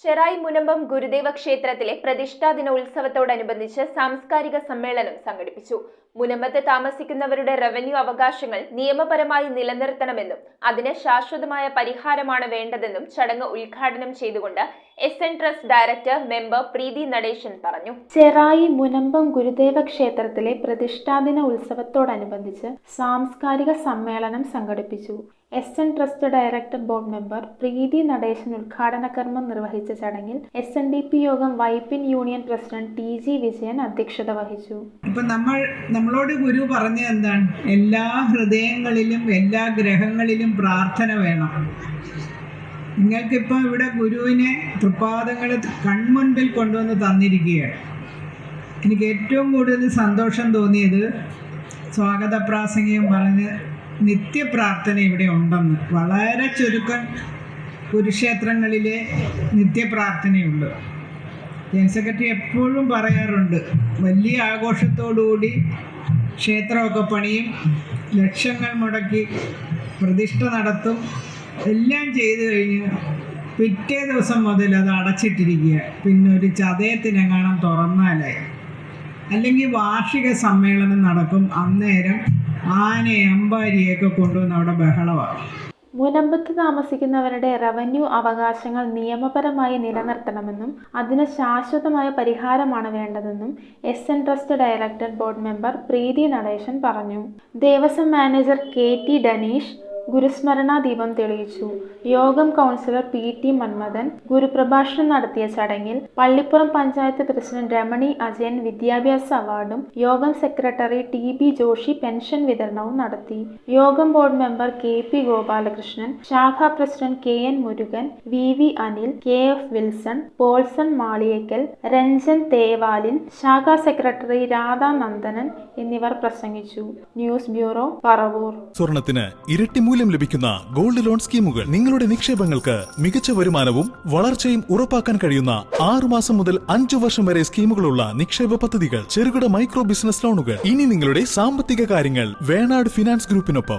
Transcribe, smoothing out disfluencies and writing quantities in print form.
ചെറായി മുനമ്പം ഗുരുദേവ ക്ഷേത്രത്തിലെ പ്രതിഷ്ഠാ ദിനോത്സവത്തോടനുബന്ധിച്ച് സാംസ്കാരിക സമ്മേളനം സംഘടിപ്പിച്ചു. മുനമ്പത്ത് താമസിക്കുന്നവരുടെ റവന്യൂ അവകാശങ്ങൾ നിയമപരമായി നിലനിർത്തണമെന്നും അതിന് ശാശ്വതമായ പരിഹാരമാണ് വേണ്ടതെന്നും ചടങ്ങ് ഉദ്ഘാടനം ചെയ്തുകൊണ്ട് SN trust director member Preethi Natesan പറഞ്ഞു. ചെറായി മുനമ്പം ഗുരുദേവ ക്ഷേത്രത്തിലെ പ്രതിഷ്ഠാദിന ഉത്സവത്തോടനുബന്ധിച്ച് സാംസ്കാരിക സമ്മേളനം സംഘടിപ്പിച്ചു. SN trust director board member Preethi Natesan ഉദ്ഘാടന കർമ്മം നിർവഹിച്ച ചടങ്ങിൽ SNDP Yogam Vypin union president TG Vijayan അധ്യക്ഷത വഹിച്ചു. ഇപ്പൊ നമ്മളോട് ഗുരു പറഞ്ഞ എന്താണ്? എല്ലാ ഹൃദയങ്ങളിലും എല്ലാ ഗ്രഹങ്ങളിലും പ്രാർത്ഥന വേണം. നിങ്ങൾക്കിപ്പോൾ ഇവിടെ ഗുരുവിനെ തൃപ്പാദങ്ങൾ കൺമുൻപിൽ കൊണ്ടുവന്ന് തന്നിരിക്കുകയാണ്. എനിക്ക് ഏറ്റവും കൂടുതൽ സന്തോഷം തോന്നിയത് സ്വാഗത പ്രാസംഗികം പറഞ്ഞ് നിത്യപ്രാർത്ഥന ഇവിടെ ഉണ്ടെന്ന്. വളരെ ചുരുക്കം കുരുക്ഷേത്രങ്ങളിലെ നിത്യപ്രാർത്ഥനയുള്ളൂ. ജനറൽ സെക്രട്ടറി എപ്പോഴും പറയാറുണ്ട്, വലിയ ആഘോഷത്തോടുകൂടി ക്ഷേത്രമൊക്കെ പണിയും, ലക്ഷങ്ങൾ മുടക്കി പ്രതിഷ്ഠ നടത്തും, എല്ലാം ചെയ്തു കഴിഞ്ഞ് പിറ്റേ ദിവസം മുതൽ അത് അടച്ചിട്ടിരിക്കുക. പിന്നെ ഒരു ചതയത്തിനെങ്ങാനും തുറന്നാലായി, അല്ലെങ്കിൽ വാർഷിക സമ്മേളനം നടക്കും, അന്നേരം ആനയെ അമ്പാരിയൊക്കെ കൊണ്ടുവന്ന് അവിടെ ബഹളമാണ്. മുനമ്പത്ത് താമസിക്കുന്നവരുടെ റവന്യൂ അവകാശങ്ങൾ നിയമപരമായി നിലനിർത്തണമെന്നും അതിന് ശാശ്വതമായ പരിഹാരമാണ് വേണ്ടതെന്നും SN trust director board member Preethi Natesan പറഞ്ഞു. ദേവസ്വം മാനേജർ KT ഡനീഷ് ഗുരുസ്മരണ ദീപം തെളിയിച്ചു. യോഗം കൗൺസിലർ PT മന്മഥൻ ഗുരുപ്രഭാഷണം നടത്തിയ ചടങ്ങിൽ പള്ളിപ്പുറം പഞ്ചായത്ത് പ്രസിഡന്റ് രമണി അജയൻ വിദ്യാഭ്യാസ അവാർഡും യോഗം സെക്രട്ടറി TB ജോഷി പെൻഷൻ വിതരണവും നടത്തി. യോഗം ബോർഡ് മെമ്പർ KP ഗോപാലകൃഷ്ണൻ, ശാഖാ president KN Murugan, VV Anil, KF Wilson, Polson Maliyekkal, Ranjan Thevalin, ശാഖാ സെക്രട്ടറി രാധാനന്ദനൻ എന്നിവർ പ്രസംഗിച്ചു. News bureau, Paravur. സ്വർണത്തിന് ഇരട്ടി മൂല്യം ലഭിക്കുന്ന ഗോൾഡ് ലോൺ സ്കീമുകൾ. നിങ്ങളുടെ നിക്ഷേപങ്ങൾക്ക് മികച്ച വരുമാനവും വളർച്ചയും ഉറപ്പാക്കാൻ കഴിയുന്ന 6 മാസം മുതൽ 5 വർഷം വരെ സ്കീമുകളുള്ള നിക്ഷേപ പദ്ധതികൾ, ചെറുകിട മൈക്രോ ബിസിനസ് ലോണുകൾ. ഇനി നിങ്ങളുടെ സാമ്പത്തിക കാര്യങ്ങൾ വേണാട് ഫിനാൻസ് ഗ്രൂപ്പിനൊപ്പം.